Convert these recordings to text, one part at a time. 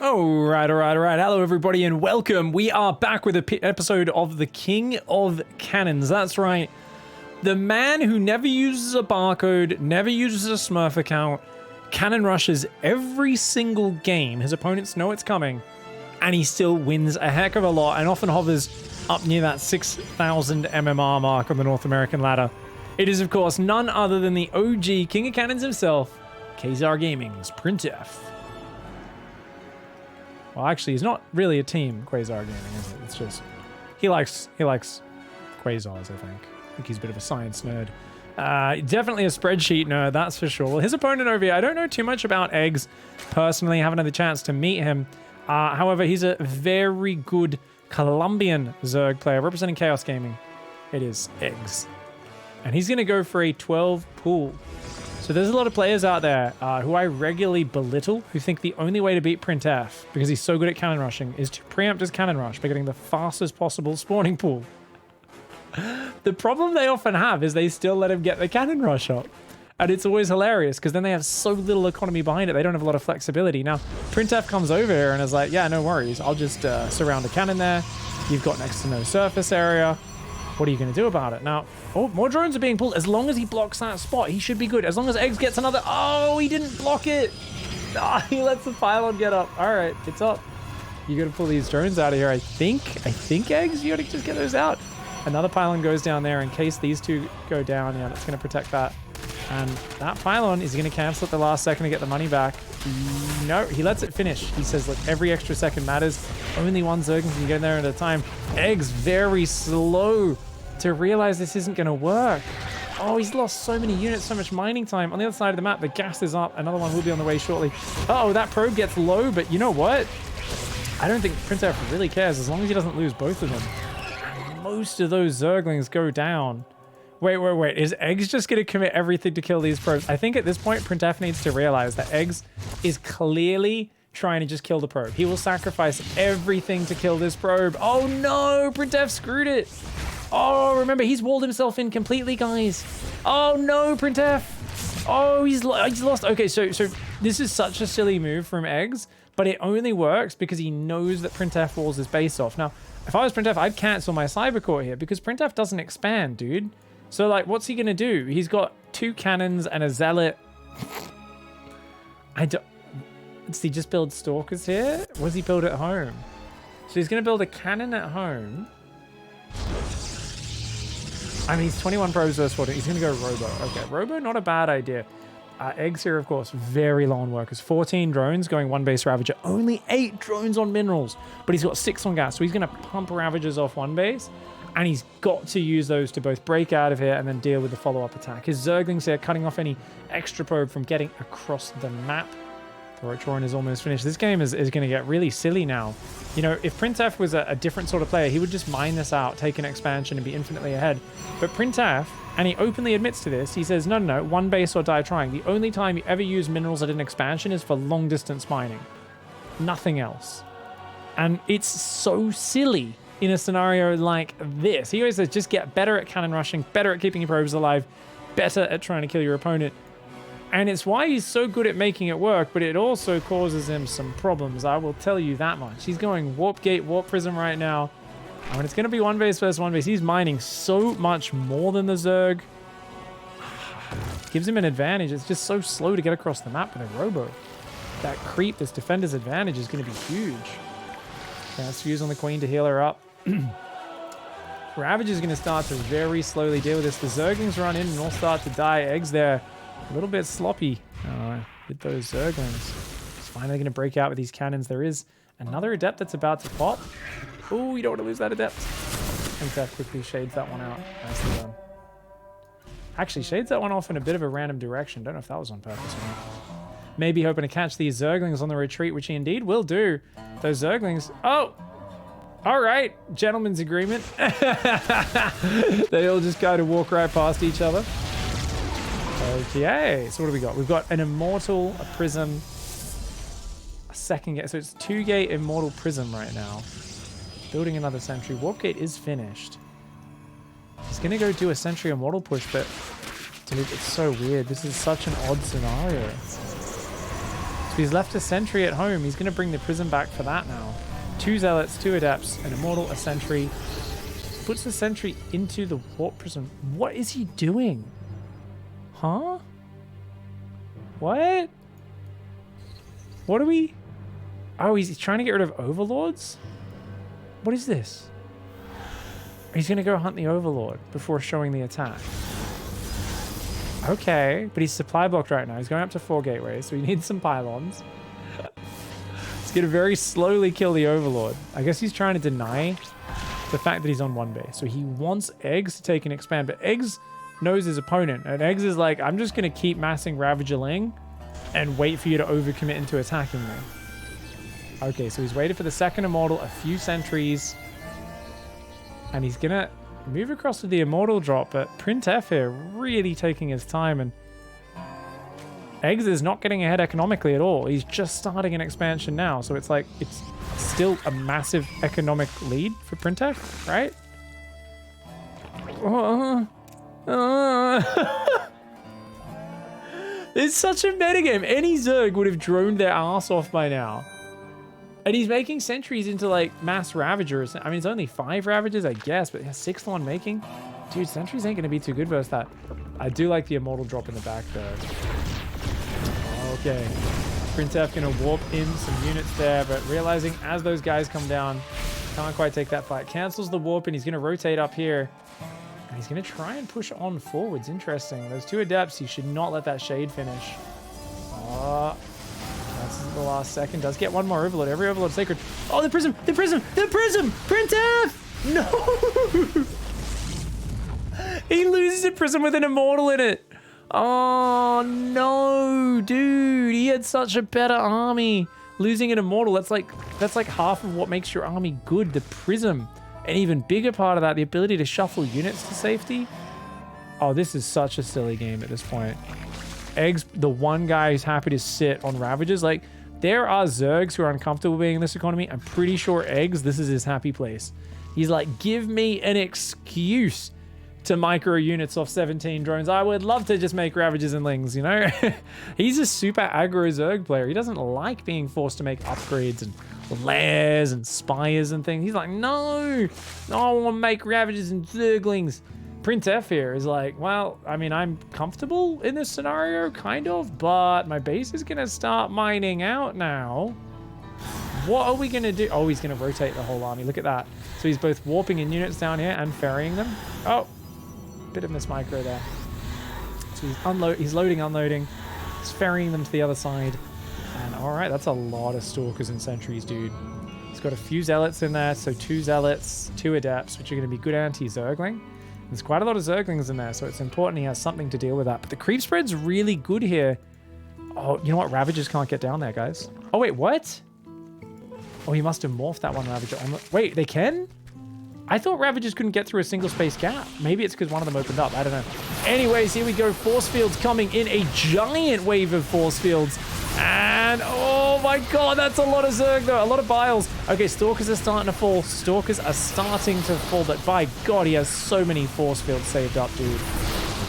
All right. Hello, everybody, and welcome. We are back with an episode of the King of Cannons. That's right. The man who never uses a barcode, never uses a Smurf account, cannon rushes every single game. His opponents know it's coming, and he still wins a heck of a lot and often hovers up near that 6,000 MMR mark on the North American ladder. It is, of course, none other than the OG King of Cannons himself, Kazar Gaming's Printf. Well, actually, he's not really a team, Quasar Gaming, is it? It's just he likes Quasars, I think he's a bit of a science nerd. Definitely a spreadsheet nerd, that's for sure. His opponent over here, I don't know too much about Eggs personally. Haven't had the chance to meet him. However, he's a very good Colombian Zerg player representing Chaos Gaming. It is Eggs, and he's gonna go for a 12 pool. So there's a lot of players out there who I regularly belittle, who think the only way to beat Printf, because he's so good at cannon rushing, is to preempt his cannon rush by getting the fastest possible spawning pool. The problem they often have is they still let him get the cannon rush up. And it's always hilarious, because then they have so little economy behind it, they don't have a lot of flexibility. Now, Printf comes over here and is like, yeah, no worries, I'll just surround a cannon there. You've got next to no surface area. What are you going to do about it? Now, oh, more drones are being pulled. As long as he blocks that spot, he should be good. As long as Eggs gets another... Oh, he didn't block it. Oh, he lets the pylon get up. All right, it's up. You got to pull these drones out of here, I think, Eggs, you got to just get those out. Another pylon goes down there in case these two go down. Yeah, that's going to protect that. And that pylon is going to cancel at the last second to get the money back. No, he lets it finish. He says, look, every extra second matters. Only one Zerg can get in there at a time. Eggs very slow to realize this isn't going to work. Oh, he's lost so many units, so much mining time. On the other side of the map, the gas is up. Another one will be on the way shortly. Uh-oh, that probe gets low, but you know what? I don't think Printf really cares as long as he doesn't lose both of them. And most of those Zerglings go down. Wait. Is Eggs just going to commit everything to kill these probes? I think at this point, Printf needs to realize that Eggs is clearly trying to just kill the probe. He will sacrifice everything to kill this probe. Oh no, Printf screwed it. Oh, remember, he's walled himself in completely, guys. Oh no, Printf. Oh, he's lost. Okay, so this is such a silly move from Eggs, but it only works because he knows that Printf walls his base off. Now, if I was Printf, I'd cancel my Cybercore here because Printf doesn't expand, dude. So, like, what's he gonna do? He's got 2 cannons and a zealot. Does he just build stalkers here? What does he build at home? So he's gonna build a cannon at home. I mean, he's 21 probes versus 14. He's gonna go Robo. Okay, Robo, not a bad idea. Eggs here, of course, very low on workers. 14 drones going 1 base Ravager. Only 8 drones on minerals, but he's got 6 on gas. So he's gonna pump Ravagers off 1 base. And he's got to use those to both break out of here and then deal with the follow-up attack. His Zerglings here cutting off any extra probe from getting across the map. The Rochoran is almost finished. This game is going to get really silly now. You know, if Printf was a different sort of player, he would just mine this out, take an expansion, and be infinitely ahead. But Printf, and he openly admits to this, he says, no, 1 base or die trying. The only time you ever use minerals at an expansion is for long-distance mining. Nothing else. And it's so silly in a scenario like this. He always says, just get better at cannon rushing, better at keeping your probes alive, better at trying to kill your opponent. And it's why he's so good at making it work, but it also causes him some problems. I will tell you that much. He's going Warp Gate, Warp Prism right now. I mean, it's going to be 1 base versus 1 base. He's mining so much more than the Zerg. Gives him an advantage. It's just so slow to get across the map with a Robo. That creep, this defender's advantage is going to be huge. That's Fuse on the Queen to heal her up. Ravage is going to start to very slowly deal with this. The Zerglings run in and all start to die. Eggs there. A little bit sloppy with those Zerglings. It's finally going to break out with these cannons. There is another Adept that's about to pop. Oh, you don't want to lose that Adept. Printf quickly shades that one out. Nicely done. Actually, shades that one off in a bit of a random direction. Don't know if that was on purpose or not. Maybe hoping to catch these Zerglings on the retreat, which he indeed will do. Those Zerglings... Oh! All right, gentleman's agreement. They all just kind of walk right past each other. Okay, so what do we got? We've got an Immortal, a Prism, a second gate. So it's 2-gate Immortal Prism right now. Building another Sentry. Warp Gate is finished. He's going to go do a Sentry Immortal push, but dude, it's so weird. This is such an odd scenario. he's left a sentry at home. He's going to bring the prism back for that now. 2 zealots, 2 adepts, an immortal, a sentry. Puts the sentry into the warp prism. What is he doing? Huh? What? What are we... Oh, he's trying to get rid of overlords? What is this? He's going to go hunt the overlord before showing the attack. Okay, but he's supply blocked right now. He's going up to 4 gateways, so he needs some pylons. He's going to very slowly kill the overlord. I guess he's trying to deny the fact that he's on 1 base. So he wants Eggs to take and expand, but Eggs knows his opponent, and Eggs is like, I'm just going to keep massing Ravagerling and wait for you to overcommit into attacking me. Okay, so he's waited for the second immortal, a few sentries, and he's going to move across to the immortal drop, but Printf here really taking his time, and Eggs is not getting ahead economically at all. He's just starting an expansion now, so it's like, it's still a massive economic lead for Printf, right? It's such a metagame. Any Zerg would have droned their ass off by now. And he's making sentries into like mass Ravagers. I mean, it's only 5 Ravagers, I guess, but 6th one making. Dude, sentries ain't gonna be too good versus that. I do like the immortal drop in the back though. Okay. Printf gonna warp in some units there, but realizing as those guys come down, can't quite take that fight. Cancels the warp and he's gonna rotate up here. And he's going to try and push on forwards. Interesting. Those 2 adepts, he should not let that shade finish. That's the last second. Does get 1 more overload. Every overload sacred. Oh, the prism! The prism! The prism! Printf! No! He loses a prism with an immortal in it. Oh, no, dude. He had such a better army. Losing an immortal, that's like half of what makes your army good. The prism. An even bigger part of that, the ability to shuffle units to safety. Oh, this is such a silly game at this point. Eggs, the one guy who's happy to sit on Ravagers. Like, there are Zergs who are uncomfortable being in this economy. I'm pretty sure Eggs, this is his happy place. He's like, give me an excuse to micro units off 17 drones. I would love to just make Ravagers and Lings, you know? He's a super aggro Zerg player. He doesn't like being forced to make upgrades and lairs and spires and things. He's like, no, I want to make Ravagers and Zerglings. Printf here is like, well, I mean, I'm comfortable in this scenario, kind of, but my base is going to start mining out now. What are we going to do? Oh, he's going to rotate the whole army. Look at that. So he's both warping in units down here and ferrying them. Oh, bit of miss micro there. So he's loading, unloading. He's ferrying them to the other side. And all right, that's a lot of Stalkers and Sentries, dude. He's got a few Zealots in there. So 2 Zealots, 2 Adepts, which are going to be good anti-Zergling. There's quite a lot of Zerglings in there, so it's important he has something to deal with that. But the creep spread's really good here. Oh, you know what? Ravagers can't get down there, guys. Oh, wait, what? Oh, he must have morphed that one Ravager on the... Wait, they can? I thought Ravagers couldn't get through a single space gap. Maybe it's because one of them opened up. I don't know. Anyways, here we go. Force fields coming in. A giant wave of force fields. And, oh my god, that's a lot of Zerg, though. A lot of Biles. Okay, Stalkers are starting to fall. Stalkers are starting to fall. But by god, he has so many force fields saved up, dude.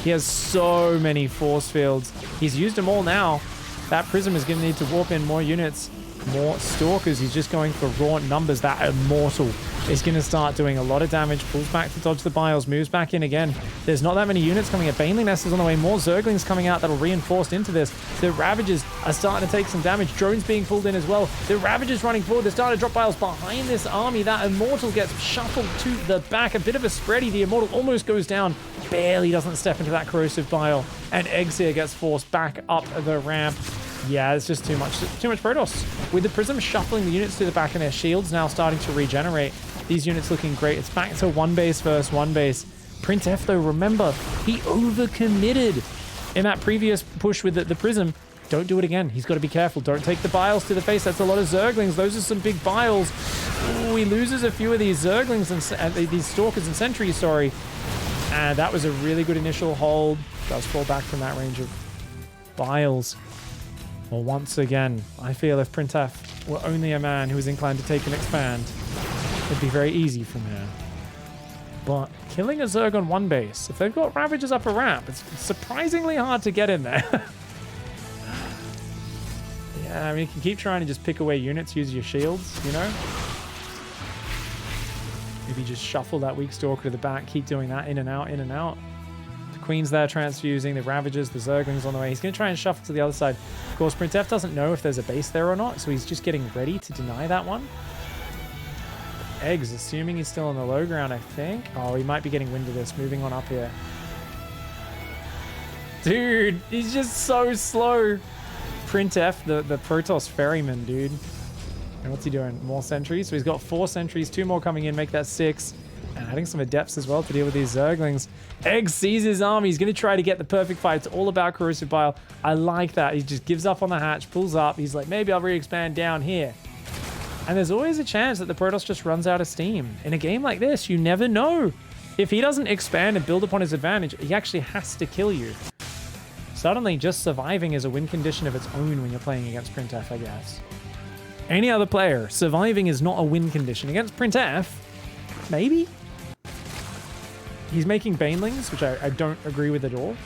He has so many force fields. He's used them all now. That Prism is going to need to warp in more units. More Stalkers. He's just going for raw numbers. That Immortal is going to start doing a lot of damage. Pulls back to dodge the Biles. Moves back in again. There's not that many units coming in. Baneling Nest is on the way. More Zerglings coming out that'll reinforce into this. The Ravagers are starting to take some damage. Drones being pulled in as well. The Ravagers running forward. They're starting to drop Biles behind this army. That Immortal gets shuffled to the back. A bit of a spready. The Immortal almost goes down. Barely doesn't step into that Corrosive Bile. And Eggs here gets forced back up the ramp. Yeah, it's just too much Protoss. With the Prism shuffling the units to the back and their shields now starting to regenerate. These units looking great. It's back to 1 base versus 1 base. Printf, though, remember, he overcommitted in that previous push with the Prism. Don't do it again. He's got to be careful. Don't take the Biles to the face. That's a lot of Zerglings. Those are some big Biles. Ooh, he loses a few of these Zerglings and these Stalkers and Sentries, sorry. And that was a really good initial hold. Does fall back from that range of Biles. Well, once again, I feel if Printf were only a man who was inclined to take and expand, it'd be very easy from here. But killing a Zerg on 1 base, if they've got Ravagers up a ramp, it's surprisingly hard to get in there. I mean, you can keep trying to just pick away units, use your shields, you know? Maybe just shuffle that weak stalker to the back, keep doing that, in and out, in and out. The Queen's there transfusing, the Ravagers, the Zerglings on the way. He's going to try and shuffle to the other side. Of course, Prince F doesn't know if there's a base there or not, so he's just getting ready to deny that one. Eggs, assuming he's still on the low ground, I think. Oh, he might be getting wind of this, moving on up here. Dude, he's just so slow. Print F, the Protoss ferryman, dude. And what's he doing? More sentries. So he's got 4 sentries, 2 more coming in, make that 6. And adding some adepts as well to deal with these Zerglings. Egg sees his army. He's going to try to get the perfect fight. It's all about Corrosive Bile. I like that. He just gives up on the hatch, pulls up. He's like, maybe I'll re-expand down here. And there's always a chance that the Protoss just runs out of steam. In a game like this, you never know. If he doesn't expand and build upon his advantage, he actually has to kill you. Suddenly, just surviving is a win condition of its own when you're playing against Printf, I guess. Any other player, surviving is not a win condition. Against Printf, maybe? He's making Banelings, which I don't agree with at all.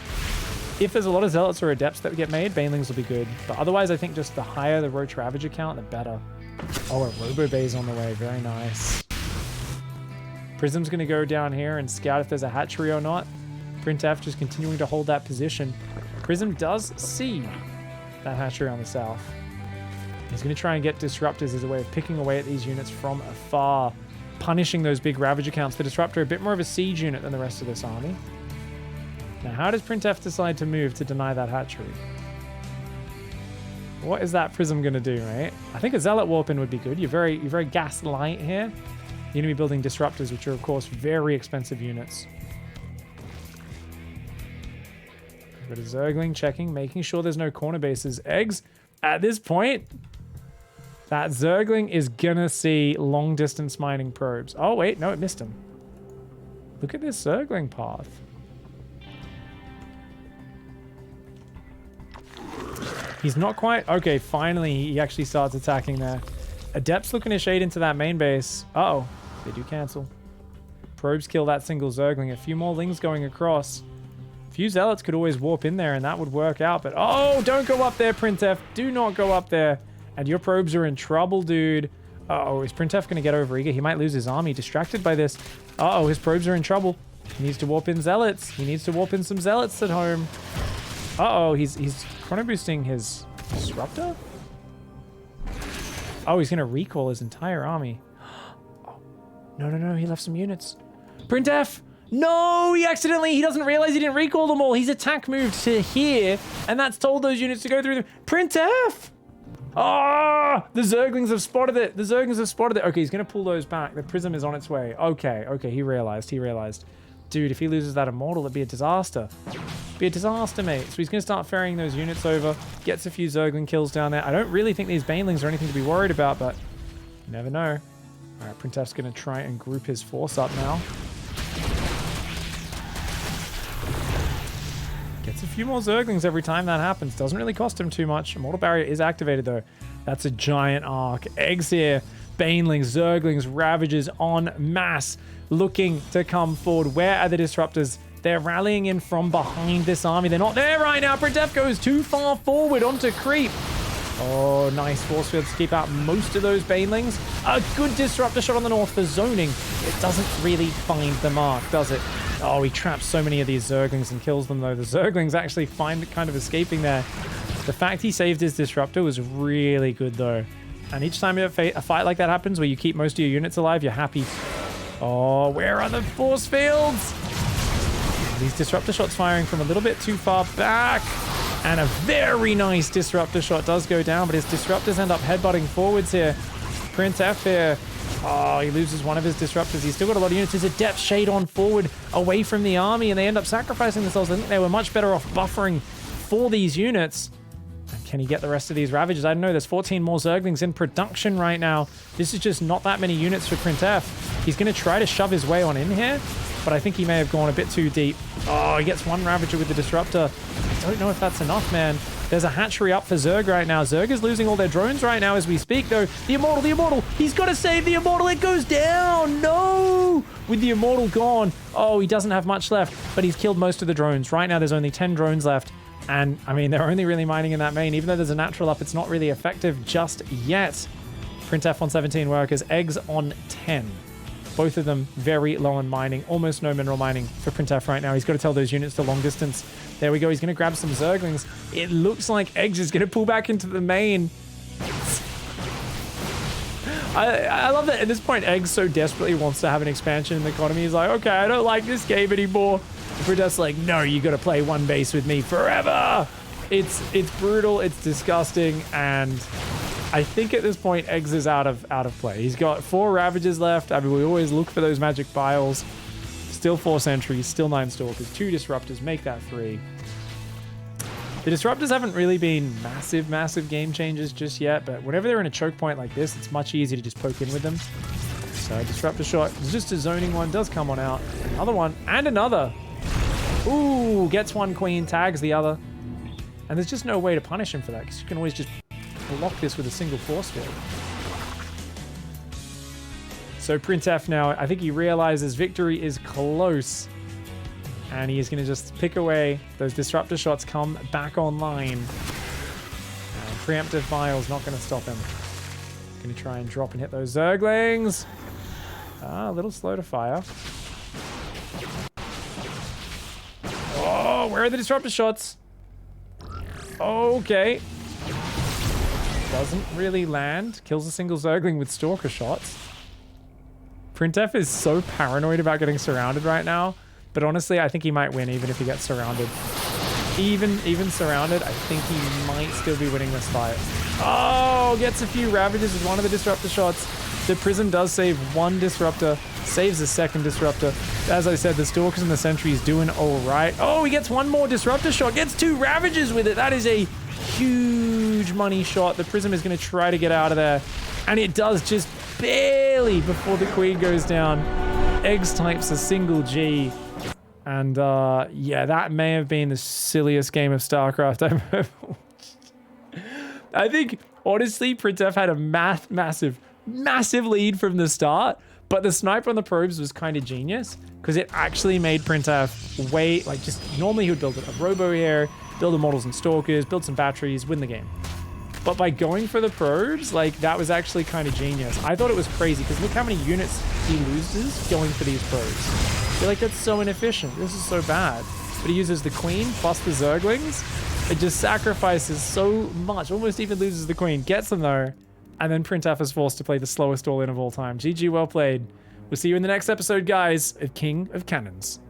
If there's a lot of Zealots or Adepts that get made, Banelings will be good. But otherwise, I think just the higher the Roach Ravager count, the better. Oh, a Robo Bay's on the way. Very nice. Prism's going to go down here and scout if there's a hatchery or not. Printf just continuing to hold that position. Prism does see that hatchery on the south. He's going to try and get Disruptors as a way of picking away at these units from afar, punishing those big Ravager counts. The Disruptor a bit more of a siege unit than the rest of this army. Now, how does Printf decide to move to deny that hatchery? What is that Prism going to do, right? I think a Zealot Warp in would be good. You're very gas light here. You're going to be building Disruptors, which are, of course, very expensive units. Got a Zergling checking, making sure there's no corner bases. Eggs, at this point, that Zergling is gonna see long distance mining probes. Oh wait, no, it missed him. Look at this Zergling path. He's not quite... Okay, finally he actually starts attacking there. Adepts looking to shade into that main base. Uh-oh, they do cancel. Probes kill that single Zergling. A few more Lings going across. A few Zealots could always warp in there and that would work out, but oh, don't go up there, Printf. Do not go up there. And your probes are in trouble, dude. Uh-oh, is Printf going to get overeager? He might lose his army, distracted by this. Uh-oh, his probes are in trouble. He needs to warp in Zealots. He needs to warp in some Zealots at home. Uh-oh, he's chrono boosting his Disruptor? Oh, he's going to recall his entire army. Oh, no, he left some units. Printf! No, he doesn't realize he didn't recall them all. He's attack moved to here, and that's told those units to go through them. Printf! Ah, the Zerglings have spotted it. Okay, he's going to pull those back. The Prism is on its way. Okay, he realized. Dude, if he loses that Immortal, it'd be a disaster. Be a disaster, mate. So he's going to start ferrying those units over. Gets a few Zergling kills down there. I don't really think these Banelings are anything to be worried about, but you never know. All right, Printf's going to try and group his force up now. Gets a few more Zerglings every time that happens. Doesn't really cost him too much. Immortal Barrier is activated, though. That's a giant arc. Eggs here. Banelings, Zerglings, Ravagers en masse looking to come forward. Where are the Disruptors? They're rallying in from behind this army. They're not there right now. Printf goes too far forward onto creep. Oh, nice force fields to keep out most of those Banelings. A good Disruptor shot on the north for zoning. It doesn't really find the mark, does it? Oh, he traps so many of these Zerglings and kills them, though. The Zerglings actually find it kind of escaping there. The fact he saved his Disruptor was really good, though. And each time a fight like that happens where you keep most of your units alive, you're happy. Oh, where are the force fields? These Disruptor shots firing from a little bit too far back. And a very nice Disruptor shot does go down, but his Disruptors end up headbutting forwards here. Printf here. Oh, he loses one of his Disruptors. He's still got a lot of units. His Adepts shade on forward away from the army, and they end up sacrificing themselves. I think they were much better off buffering for these units. And can he get the rest of these Ravagers? I don't know. There's 14 more Zerglings in production right now. This is just not that many units for Printf. He's going to try to shove his way on in here, but I think he may have gone a bit too deep. Oh, he gets one Ravager with the Disruptor. I don't know if that's enough, man. There's a hatchery up for Zerg right now. Zerg is losing all their drones right now as we speak, though. The Immortal. He's got to save the Immortal. It goes down. No! With the Immortal gone. Oh, he doesn't have much left, but he's killed most of the drones. Right now, there's only 10 drones left. And I mean, they're only really mining in that main. Even though there's a natural up, it's not really effective just yet. Printf on 17 workers, eggs on 10. Both of them very low on mining. Almost no mineral mining for Printf right now. He's got to tell those units to long distance. There we go. He's going to grab some Zerglings. It looks like eggs is going to pull back into the main. I love that at this point, eggs so desperately wants to have an expansion in the economy. He's like, okay, I don't like this game anymore. Printf's like, no, you got to play one base with me forever. It's brutal. It's disgusting. And I think at this point, eggs is out of play. He's got 4 Ravages left. I mean, we always look for those magic biles. Still 4 sentries, still 9 stalkers, 2 disruptors, make that 3. The disruptors haven't really been massive game changers just yet, but whenever they're in a choke point like this, it's much easier to just poke in with them. So disruptor shot, it's just a zoning one, does come on out. Another one, and another. Ooh, gets one queen, tags the other. And there's just no way to punish him for that, because you can always just block this with a single force field. So Printf now, I think he realizes victory is close. And he is going to just pick away. Those disruptor shots come back online. And preemptive vials not going to stop him. Going to try and drop and hit those Zerglings. A little slow to fire. Oh, where are the disruptor shots? Okay. Doesn't really land. Kills a single Zergling with stalker shots. Printf is so paranoid about getting surrounded right now. But honestly, I think he might win even if he gets surrounded. Even surrounded, I think he might still be winning this fight. Oh, gets a few Ravages with one of the disruptor shots. The Prism does save 1 disruptor, saves the 2nd disruptor. As I said, the Stalkers and the Sentries doing all right. Oh, he gets 1 more disruptor shot, gets 2 Ravages with it. That is a huge money shot. The Prism is going to try to get out of there. And it does just barely before the Queen goes down. Eggs types a single G. And yeah, that may have been the silliest game of StarCraft I've ever watched. I think, honestly, Printf had a massive lead from the start, but the sniper on the probes was kind of genius because it actually made Printf wait, like just normally he would build a robo here, build the models and stalkers, build some batteries, win the game. But by going for the probes, like that was actually kind of genius. I thought it was crazy because look how many units he loses going for these probes. I feel like that's so inefficient. This is so bad. But he uses the queen plus the Zerglings. It just sacrifices so much. Almost even loses the queen. Gets them though. And then Printf is forced to play the slowest all-in of all time. GG, well played. We'll see you in the next episode, guys, of King of Cannons.